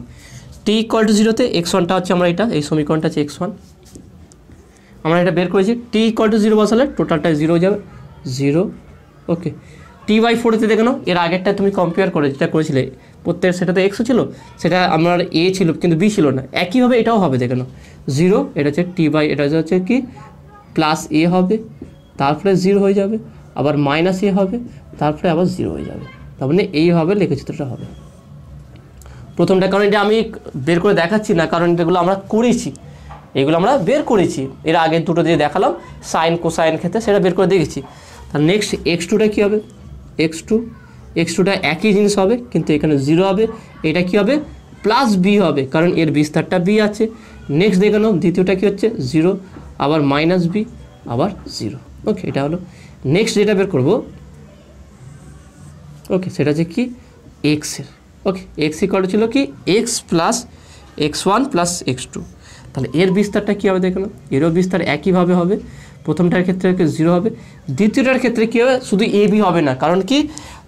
টি ইকুয়াল টু 0-তে x1টা হচ্ছে আমরা এটা এই সমীকরণটা হচ্ছে x1 আমরা এটা বের করেছি। টি ইকুয়াল টু 0 বসালে টোটালটা 0 হয়ে যাবে 0। ওকে, t/4-তে দেখে নাও, এর আগেরটা তুমি কম্পেয়ার করে যেটা করেছিলে প্রত্যেক, সেটা তো এক্সও ছিল, সেটা আমার এ ছিল কিন্তু বি ছিল না। একইভাবে এটাও হবে দেখে নাও 0, এটা হচ্ছে এটা হচ্ছে কি প্লাস এ হবে, তারপরে 0 হয়ে যাবে, আবার মাইনাস এ হবে, তারপরে আবার 0 হয়ে যাবে। তার মানে এইভাবে লেখচিত্রটা হবে প্রথমটা। কারণ এটা আমি বের করে দেখাচ্ছি না, কারণ এগুলো আমরা করেছি, এগুলো আমরা বের করেছি এর আগের দুটো দিয়ে দেখালাম সাইন কোসাইন ক্ষেত্রে, সেটা বের করে দেখেছি। তার নেক্সট x2টা কী হবে, x2টা একই জিনিস হবে কিন্তু এখানে 0 হবে, এটা কি হবে প্লাস বি হবে কারণ এর বিস্তারটা বি আছে। নেক্সট দেখে নাও দ্বিতীয়টা কী হচ্ছে 0, আবার মাইনাস বি, আবার 0। ওকে, এটা হলো নেক্সট যেটা বের করবো। ওকে, সেটা হচ্ছে কি এক্সের। ওকে, এক্স ইকুয়াল ছিল কি x plus x1 plus x2। তাহলে এর বিস্তারটা কী হবে দেখো না, এরও বিস্তার একইভাবে হবে। প্রথমটার ক্ষেত্রে 0 হবে, দ্বিতীয়টার ক্ষেত্রে কী হবে শুধু এ বি হবে না, কারণ কি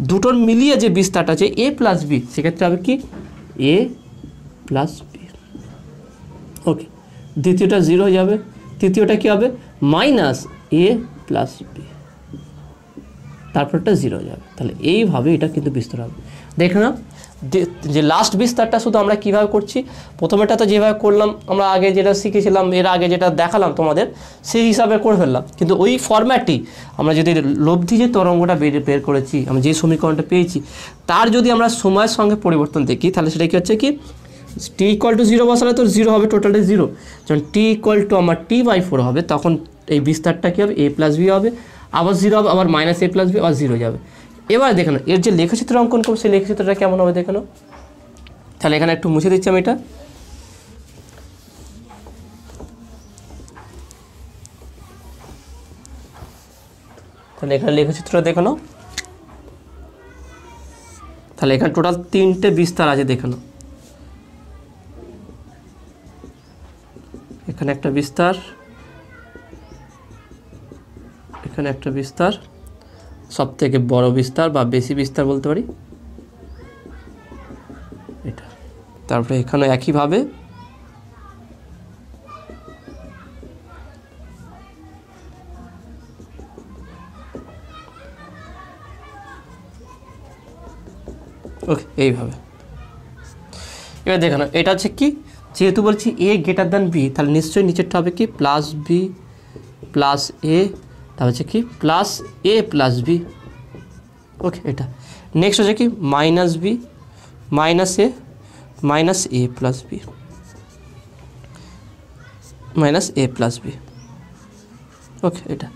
দুটোর মিলিয়ে যে বিস্তারটা আছে এ প্লাস বি, সেক্ষেত্রে হবে কি এ প্লাস বি। ওকে, দ্বিতীয়টা 0 হয়ে যাবে, তৃতীয়টা কী হবে মাইনাস এ প্লাস বি, তারপরটা 0 হয়ে যাবে। তাহলে এইভাবে এটা কিন্তু বিস্তার হবে। দেখে না যে লাস্ট বিস্তারটা শুধু আমরা কীভাবে করছি, প্রথমেটা তো যেভাবে করলাম আমরা আগে যেটা শিখেছিলাম, এর আগে যেটা দেখালাম তোমাদের সেই হিসাবে করে ফেললাম, কিন্তু ওই ফরম্যাটই আমরা যদি লব্ধি যে তরঙ্গটা বের করেছি, আমরা যে সমীকরণটা পেয়েছি তার যদি আমরা সময়ের সঙ্গে পরিবর্তন দেখি, তাহলে সেটা কি হচ্ছে কি টি ইকুয়াল টু 0 বসালে তো 0 হবে, টোটালটা 0। যখন টি ইকুয়াল টু আমার t/4 হবে তখন এই বিস্তারটা কী হবে a প্লাস বি হবে, আবার 0 হবে, আবার মাইনাস এ প্লাস বি, আবার 0 যাবে। এবার দেখে নাও এর যে লেখচিত্র অঙ্কন করবো সেই লেখচিত্রটা কেমন হবে দেখে নাও। তাহলে এখানে একটু মুছে দিচ্ছি আমি এটা। তাহলে এখানে লেখচিত্রটা দেখে নাও। তাহলে এখানে টোটাল 3টে বিস্তার আছে দেখে নাও। এখানে একটা বিস্তার, এখানে একটা বিস্তার, সব থেকে বড় বিস্তার বা বেশি বিস্তার বলতে পারি এটা। তারপরে এখানে একইভাবে ওকে এইভাবে। এবার দেখো না এটা হচ্ছে কি, যেহেতু বলছি এ গ্রেটার দ্যান বি, তাহলে নিশ্চয়ই নিচেরটা হবে কি প্লাস বি প্লাস এ, তাহলে হচ্ছে কি প্লাস এ প্লাস বি। ওকে, এটা নেক্সট হচ্ছে কি মাইনাস বি মাইনাস এ প্লাস বি মাইনাস এ প্লাস বি। ওকে, এটা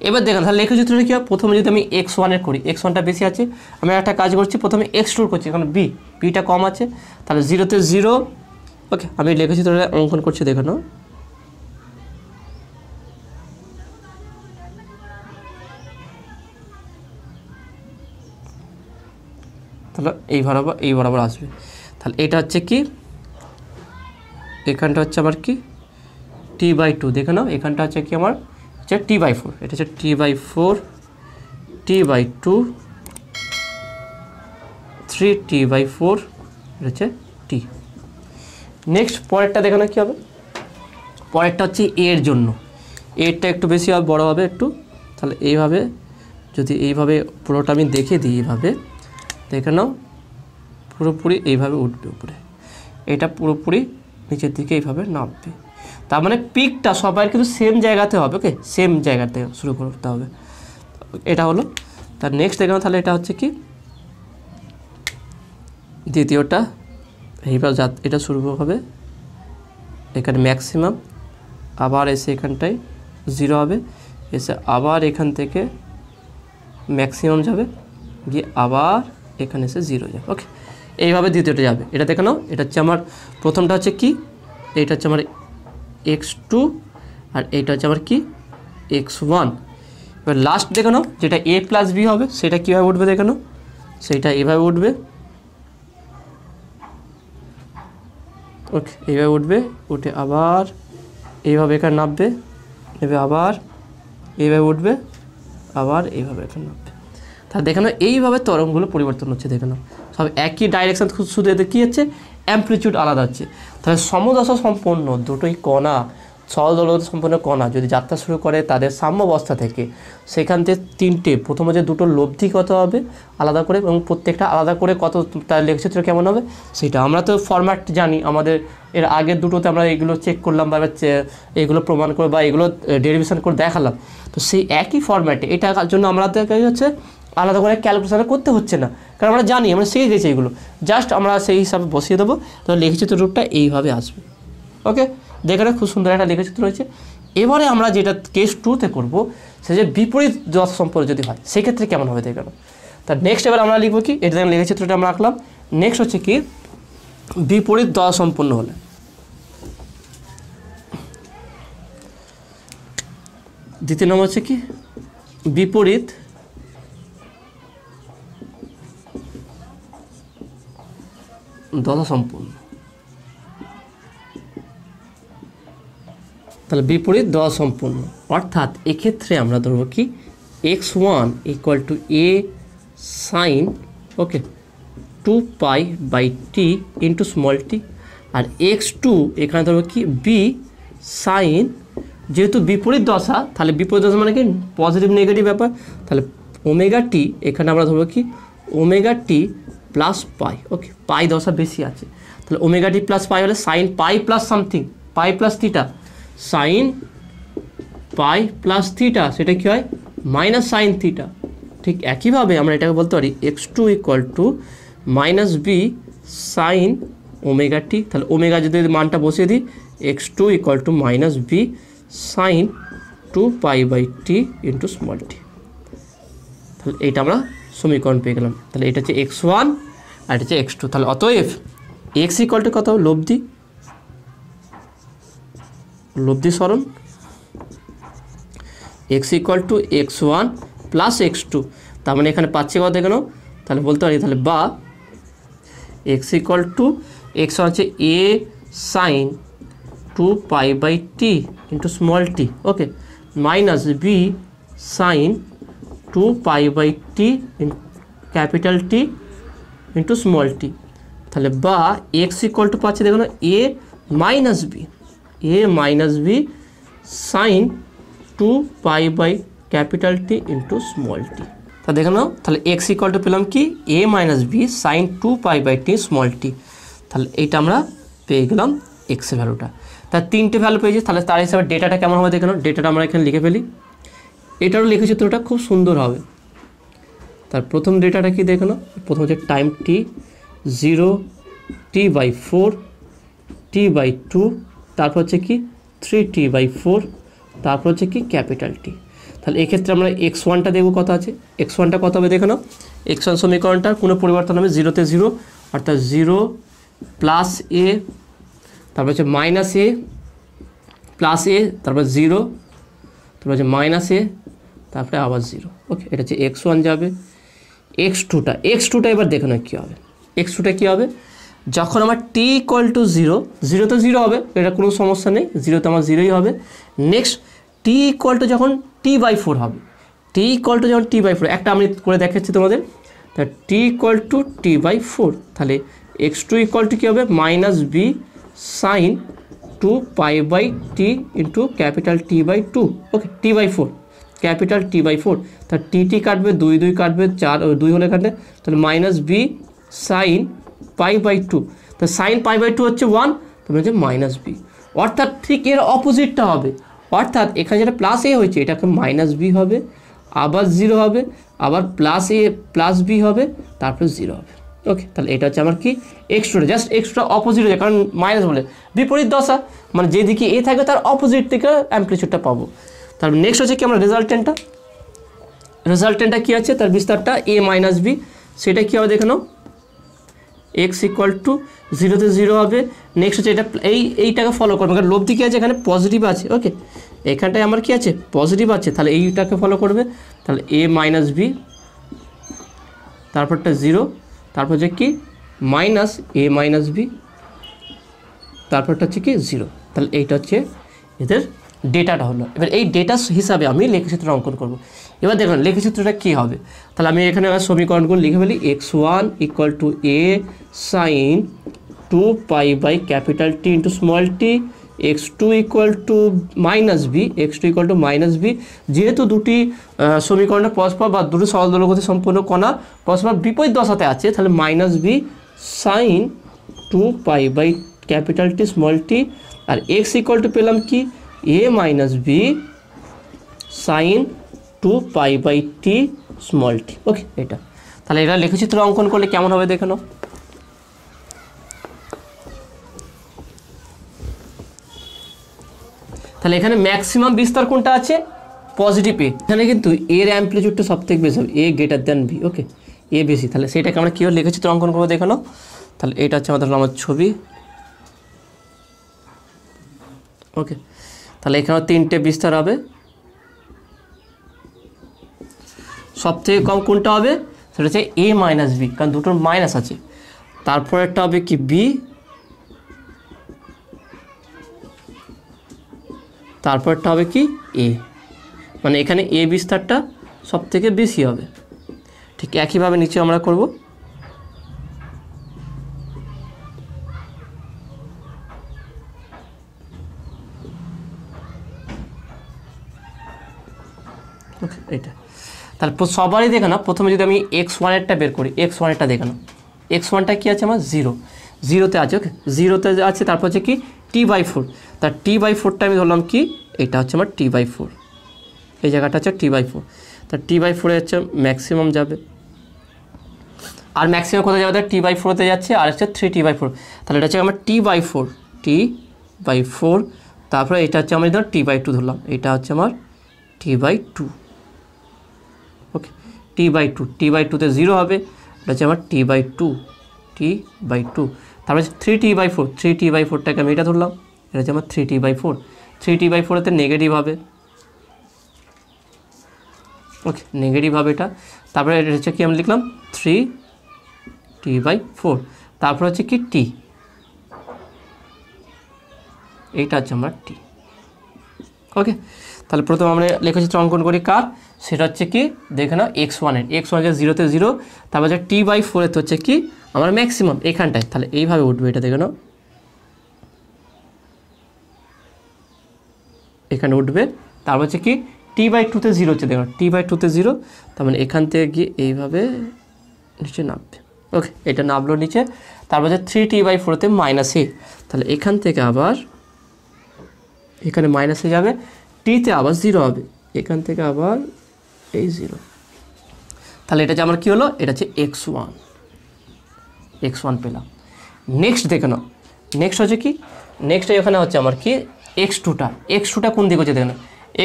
এবার দেখেন তাহলে লেখচিত্রটা কী হয়, প্রথমে যদি আমি x1-এর করি, x1টা বেশি আছে, আমি একটা কাজ করছি প্রথমে x2 করছি, কারণ বিটা কম আছে, তাহলে 0-তে 0। ওকে, আমি লেখচিত্রটা অঙ্কন করছি দেখে নাও। তাহলে এই বরাবর আসবে। তাহলে এটা হচ্ছে কি এখানটা হচ্ছে আমার কি t/2 দেখে নাও, এখানটা হচ্ছে কি আমার হচ্ছে t/4, এটা হচ্ছে t/4 t/2 3 t/4 এটা হচ্ছে টি। নেক্সট পরেরটা দেখানো কী হবে, পরেরটা হচ্ছে এর জন্য, এরটা একটু বেশি হবে, বড়ো হবে একটু। তাহলে এইভাবে যদি এইভাবে পুরোটা আমি দেখে দিই, এইভাবে দেখে নাও, পুরোপুরি এইভাবে উঠবে উপরে, এটা পুরোপুরি নিচের দিকে এইভাবে নামবে। তার মানে পিকটা সবার কিন্তু সেম জায়গাতে হবে, ওকে, সেম জায়গাতে শুরু করতে হবে। এটা হলো তার নেক্সট দেখানো। তাহলে এটা হচ্ছে কি দ্বিতীয়টা, এইবার এটা শুরু হবে এখানে ম্যাক্সিমাম, আবার এসে এখানটায় 0 হবে, এসে আবার এখান থেকে ম্যাক্সিমাম যাবে, গিয়ে আবার এখানে এসে 0 যাবে, ওকে। এইভাবে দ্বিতীয়টা যাবে। এটা দেখে নাও, এটা হচ্ছে আমার প্রথমটা হচ্ছে কি, এইটা হচ্ছে আমার x2 আর এইটা হচ্ছে আমার কি x1। এবার লাস্ট দেখে নাও, যেটা a প্লাস b হবে সেটা কীভাবে উঠবে দেখে নাও, সেইটা এইভাবে উঠবে, ওকে, এইভাবে উঠবে, উঠে আবার এইভাবে এখানে নামবে, নেবে আবার এইভাবে উঠবে, আবার এইভাবে এখানে নামবে। তাহলে দেখে নাও এইভাবে তরঙ্গগুলো পরিবর্তন হচ্ছে, দেখে নাও সব একই ডাইরেকশান, শুধু এতে কী হচ্ছে অ্যামপ্লিটিউড আলাদা হচ্ছে। তাহলে সমদশা সম্পন্ন দুটোই কণা, সরল দোলক সম্পন্ন কণা যদি যাত্রা শুরু করে তাদের সাম্যাবস্থা থেকে, সেখান থেকে তিনটে, প্রথমে যে দুটো লব্ধি কত হবে আলাদা করে, এবং প্রত্যেকটা আলাদা করে কত তার লেখচিত্র কেমন হবে সেটা আমরা তো ফরম্যাট জানি, আমাদের এর আগের দুটোতে আমরা এগুলো চেক করলাম বা এগুলো প্রমাণ করে বা এগুলো ডেরিভেশন করে দেখালাম। তো সেই একই ফরম্যাটে এটার জন্য আমাদের হচ্ছে আলাদা করে ক্যালকুলেশন করতে হচ্ছে না, কারণ আমরা জানি, আমরা শিখে গেছি এগুলো, জাস্ট আমরা সেই হিসাবে বসিয়ে দেবো। তো লেখচিত্র রূপটা এইভাবে আসবে, ওকে। দেখে খুব সুন্দর একটা লেখচিত্র রয়েছে। এবারে আমরা যেটা কেস 2তে করবো, সে যে বিপরীত দশা সম্পন্ন যদি হয় সেক্ষেত্রে কেমন হবে দেখে নাও। তার নেক্সট এবার আমরা লিখবো কি, এটা দেখেন লেখচিত্রটা আমরা আঁকলাম। নেক্সট হচ্ছে কি বিপরীত দশা সম্পন্ন হলে, দ্বিতীয় নম্বর হচ্ছে কি বিপরীত দশা সম্পন্ন। তাহলে বিপরীত দশা সম্পন্ন অর্থাৎ এক্ষেত্রে আমরা ধরবো কি x1 = a sin, okay, 2π/t into small tea, আর x2 এখানে ধরবো কি b sin, যেহেতু বিপরীত দশা তাহলে বিপরীত দশা মানে কি পজিটিভ নেগেটিভ ব্যাপার, তাহলে ω t এখানে আমরা ধরবো কি ω t প্লাস পাই, ওকে, পাই দশা বেশি আছে, তাহলে ω t প্লাস পাই হলে সাইন পাই প্লাস সামথিং, পাই plus theta, sine pi plus theta, সেটা কী হয় মাইনাস সাইন থিটা। ঠিক একইভাবে আমরা এটাকে বলতে পারি x2 = -b সাইন ω t, তাহলে ওমেগা যদি মানটা বসিয়ে দিই x2 = -b sign 2π/t into small tea. তাহলে এইটা আমরা সমীকরণ পেয়ে গেলাম। তাহলে এটা হচ্ছে x1 আর এটা হচ্ছে x2। তাহলে অতএব x = কত লব্ধি, লব্ধি সরণ, x = x1 প্লাস x2, তার মানে এখানে পাচ্ছি কত দেখে নাও, তাহলে বলতে পারি তাহলে বা x = x1 হচ্ছে a sine 2π/t into small t, okay, minus b sign 2π/t capital t into small tea. তাহলে বা x = পাচ্ছি দেখো না a minus b sign 2π/T into small t. তা দেখে নাও, তাহলে x = পেলাম কি a - b sign 2π/T small টি। তাহলে এইটা আমরা পেয়ে গেলাম x এর ভ্যালুটা। তার তিনটে ভ্যালু পেয়েছি, তাহলে তার হিসাবে ডেটাটা কেমন হবে দেখে নাও। ডেটাটা আমরা এখানে লিখে ফেলি, এটারও লেখচিত্রটা খুব সুন্দর হবে। তার প্রথম ডেটাটা কি দেখে নাও, প্রথম হচ্ছে টাইম t 0 t/4 t/2, তারপর হচ্ছে কি 3t/4, তারপর হচ্ছে কি ক্যাপিটাল টি। তাহলে এক্ষেত্রে আমরা x1টা দেখবো কত আছে, x1টা কত হবে দেখে নাও। x1 সমীকরণটার কোনো পরিবর্তন হবে 0-তে 0, অর্থাৎ 0 প্লাস a, তারপর হচ্ছে মাইনাস a প্লাস a, তারপর 0, তারপর হচ্ছে মাইনাস a, তারপরে আবার 0, ওকে। এটা হচ্ছে x1 যাবে। x2টা এবার দেখে নাও কী হবে। x2টা কী হবে, যখন আমার t = 0, 0-তে 0 হবে, এটা কোনো সমস্যা নেই, 0-তে আমার 0ই হবে। নেক্সট t = যখন t/4 হবে, t = যখন t/4, একটা আমি করে দেখাচ্ছি তোমাদের। তা t = t/4, তাহলে x2 ইকুয়াল টু কী হবে minus B sine 2π/t into capital T by 2, okay T by 4, capital T by 4, তার টি কাটবে 2 কাটবে 4, 2 হলে কাটবে, তাহলে মাইনাস বি সাইন π/2, তো সাইন π/2 হচ্ছে 1, তাহলে হচ্ছে মাইনাস বি, অর্থাৎ ঠিক এর অপোজিটটা হবে, অর্থাৎ এখানে যেটা প্লাস এ হয়েছে এটাকে মাইনাস বি হবে, আবার 0 হবে, আবার প্লাস এ প্লাস বি হবে, তারপরে 0 হবে, ওকে। তাহলে এটা হচ্ছে আমার কি এক্সট্রা, জাস্ট এক্সট্রা অপোজিট হয়ে যায়, কারণ মাইনাস বলে বিপরীত দশা, মানে যেদিকে এ থাকবে তার অপোজিট থেকে অ্যাম্পলিটিউডটা পাবো। তারপর নেক্সট হচ্ছে কি আমরা রেজাল্টেন্টটা কী আছে, তার বিস্তারটা এ মাইনাস বি, সেটা কী হবে দেখে নাও, এক্স ইকুয়াল টু 0 তে 0 হবে। নেক্সট হচ্ছে এটা এইটাকে ফলো করবে, কারণ লব্ধি কী আছে এখানে পজিটিভ আছে, ওকে এখানটায় আমার কি আছে পজিটিভ আছে, তাহলে এইটাকে ফলো করবে, তাহলে এ মাইনাস বি, তারপরটা 0, তারপর হচ্ছে কি মাইনাস এ মাইনাস বি, তারপরটা হচ্ছে কি 0, তাহলে এইটা হচ্ছে এদের ডেটাটা হলো। এবার এই ডেটা হিসাবে আমি লেখচিত্র অঙ্কন করব। এবার দেখুন লেখচিত্রটা কী হবে, তাহলে আমি এখানে সমীকরণগুলো লিখে ফেলি, x1 equal to a sine 2π/T into small T, x2 equal to minus B, যেহেতু দুটি সমীকরণটা পরস্পর বা দুটি সরল দোলগতি সম্পূর্ণ কণা পরস্পর বিপরীত দশাতে আছে, তাহলে minus B sine 2π/T small টি, আর এক্স ইকুয়াল টু পেলাম কি a minus B sine 2π/T small t, okay এটা। তাহলে এটা লেখচিত্র অঙ্কন করলে কেমন হবে দেখে নাও। তাহলে এখানে ম্যাক্সিমাম বিস্তার কোনটা আছে পজিটিভ এ, এখানে কিন্তু এর অ্যাম্পলিটিউডটা সব থেকে বেশি হবে, এ গ্রেটার দ্যান বি, ওকে এ বেশি, তাহলে সেটাকে আমরা কীভাবে লেখচিত্র অঙ্কন করবো দেখে নাও। তাহলে এটা হচ্ছে আমার ছবি, ওকে তাহলে এখানেও 3টে বিস্তার হবে, সব থেকে কম কোনটা হবে সেটা হচ্ছে এ মাইনাস বি, কারণ দুটোর মাইনাস আছে, তারপরেরটা হবে কি বি, তারপরটা হবে কি এ, মানে এখানে এ বিস্তারটা সব থেকে বেশি হবে। ঠিক একইভাবে নিচে আমরা করব, ওকে এটা। তাহলে সবারই দেখে না, প্রথমে যদি আমি x1-এরটা বের করি, x1-এরটা দেখে নাও, x1টা কি আছে আমার 0তে আছে, ওকে 0তে আছে, তারপর হচ্ছে কি T/4, তার T/4টা আমি ধরলাম কি এটা হচ্ছে আমার T/4, এই জায়গাটা হচ্ছে T/4, তার T/4 হচ্ছে ম্যাক্সিমাম যাবে, আর ম্যাক্সিমাম কোথায় যাবে, T/4তে যাচ্ছে, আর হচ্ছে 3T/4, তাহলে এটা হচ্ছে আমার T/4, তারপরে এটা হচ্ছে আমি ধর T/2 ধরলাম, এটা হচ্ছে আমার T/2, ওকে T/2তে 0 হবে, এটা হচ্ছে আমার T/2, তারপরে 3T/4টাকে আমি এটা ধরলাম, এটা হচ্ছে আমার 3T/4তে নেগেটিভ হবে, ওকে নেগেটিভ হবে এটা, তারপরে এটা হচ্ছে কি আমি লিখলাম 3T/4, তারপর হচ্ছে কি টি, এইটা হচ্ছে আমার টি, ওকে। তাহলে প্রথমে আমরা লেখচিত্র অঙ্কন করি কার, সেটা হচ্ছে কি দেখে নাও x1 যে 0তে 0, তারপর হচ্ছে T/4 হচ্ছে কি আমার ম্যাক্সিমাম এখানটায়, তাহলে এইভাবে উঠবে, এটা দেখে নাও এখানে উঠবে, তারপর হচ্ছে কি T/2তে 0 হচ্ছে, দেখো T/2তে 0, তার মানে এখান থেকে গিয়ে এইভাবে নিচে নামবে, ওকে এটা নামলো নিচে, তারপর হচ্ছে 3T/4তে -a, তাহলে এখান থেকে আবার এখানে মাইনাসে যাবে, টিতে আবার 0 হবে, এখান থেকে আবার এই 0, তাহলে এটা যে আমার কী হলো, এটা হচ্ছে x1 পেলাম। নেক্সট দেখে নাও, নেক্সট হচ্ছে কি, নেক্সট এখানে হচ্ছে আমার কি x2টা কোন দিকে হচ্ছে দেখে নাও,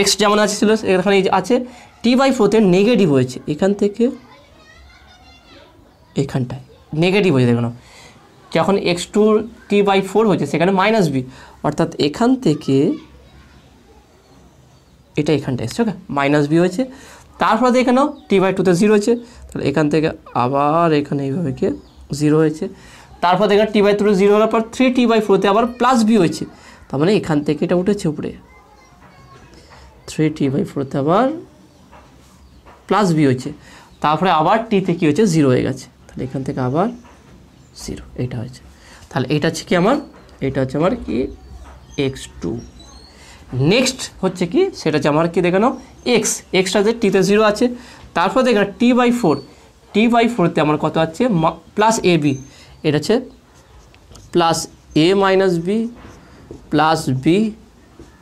x যেমন আছে ছিল এখানে আছে, T/4তে নেগেটিভ হয়েছে, এখান থেকে এখানটায় নেগেটিভ হয়েছে দেখে নাও, যখন x2 T/4 হয়েছে সেখানে মাইনাস বি, অর্থাৎ এখান থেকে এটা এখানটা এসছে, ওকে মাইনাস বি হয়েছে, তারপরে দেখে নাও T/2তে 0 হয়েছে, তাহলে এখান থেকে আবার এখানে এইভাবে গিয়ে 0 হয়েছে, তারপর দেখেন T/2 0 হওয়ার পর 3T/4তে আবার প্লাস বি হয়েছে, তার মানে এখান থেকে এটা উঠেছে উপরে, 3T/4তে আবার প্লাস বি হয়েছে, তারপরে আবার টিতে কী হয়েছে 0 হয়ে গেছে, তাহলে এখান থেকে আবার 0 এইটা হয়েছে। তাহলে এটা হচ্ছে কি আমার, এটা হচ্ছে আমার কি x2। নেক্সট হচ্ছে কি, সেটা হচ্ছে আমার কি দেখে নাও এক্সটাতে টিতে 0 আছে। তারপর দেখে নাও t/4তে আমার কত আছে প্লাস এ বি, এটা হচ্ছে plus a minus b plus b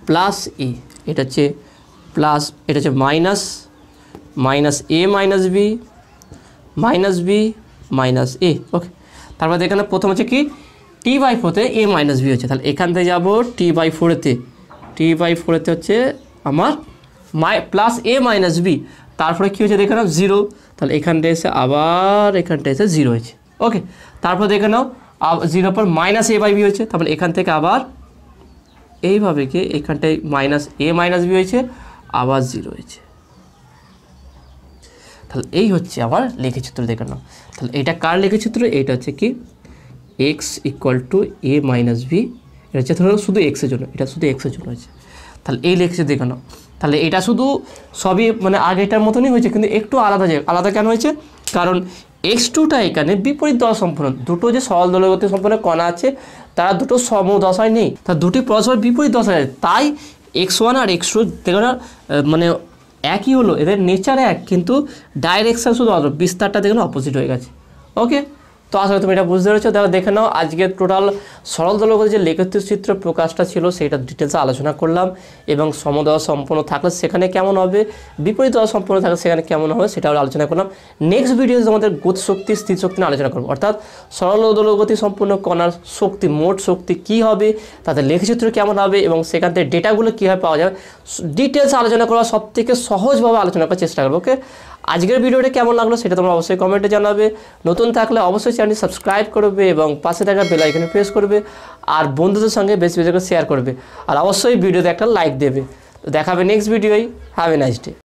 plus a, এটা হচ্ছে প্লাস, এটা হচ্ছে minus a minus b minus a. Okay, তারপর এখানে প্রথম হচ্ছে কি t/4তে a মাইনাস বি হচ্ছে, তাহলে এখান থেকে যাবো t/4তে হচ্ছে আমার প্লাস এ মাইনাস বি, তারপরে কী হচ্ছে দেখে নাও 0, তাহলে এখানটা এসে আবার এখানটা এসে 0 হয়েছে। ওকে, তারপর দেখে নাও 0 পর মাইনাস a বাই বি হয়েছে, তারপরে এখান থেকে আবার এইভাবে কি এখানটায় মাইনাস এ মাইনাস বি হয়েছে, আবার 0 হয়েছে। তাহলে এই হচ্ছে আমার লেখচিত্র দেখে নাও। তাহলে এটা কার লেখচিত্র, এইটা হচ্ছে কি x = a মাইনাস বি, এটা হচ্ছে ধরো শুধু এক্সের জন্য, এটা শুধু এক্সের জন্য হয়েছে। তাহলে এই লেখচিত্র দেখে নাও। তাহলে এটা শুধু সবই মানে আগেটার মতনই হয়েছে, কিন্তু একটু আলাদা কেন হয়েছে, কারণ x2টা এখানে বিপরীত দশা সম্পন্ন, দুটো যে সরল দোলগতি সম্পন্ন কণা আছে তারা দুটো সমদশায় নেই, তার দুটি পরস্পর বিপরীত দশায়, তাই x1 আর x2 দেখো না মানে একই হলো, এদের নেচার এক, কিন্তু ডাইরেকশন শুধু বিস্তারটা দেখে না অপোজিট হয়ে গেছে। ওকে, তো আসলে তুমি এটা বুঝতে পেরেছো। দেখে নাও আজকে টোটাল সরল দোলকের যে লেখচিত্র প্রকাশটা ছিল সেটা ডিটেলসে আলোচনা করলাম, এবং সমদশা সম্পন্ন থাকলে সেখানে কেমন হবে, বিপরীত দশা সম্পন্ন থাকলে সেখানে কেমন হবে সেটাও আলোচনা করলাম। নেক্সট ভিডিওতে আমাদের গতি শক্তি স্থির শক্তি নিয়ে আলোচনা করবো, অর্থাৎ সরল দোলগতি সম্পূর্ণ কণার শক্তি, মোট শক্তি কী হবে, তাদের লেখচিত্র কেমন হবে, এবং সেখান থেকে ডেটাগুলো কীভাবে পাওয়া যাবে, ডিটেলসে আলোচনা করা সবথেকে সহজভাবে আলোচনা করার চেষ্টা করবো। ওকে, আজকের ভিডিওটা কেমন লাগলো সেটা তোমরা অবশ্যই কমেন্টে জানাবে। নতুন থাকলে অবশ্যই চ্যানেলটি সাবস্ক্রাইব করবে এবং পাশে থাকা বেল আইকনে প্রেস করবে, আর বন্ধুদের সঙ্গে বেশি বেশি করে শেয়ার করবে, আর অবশ্যই ভিডিওতে একটা লাইক দেবে। তো দেখাবে নেক্সট ভিডিওয়। Have a nice day.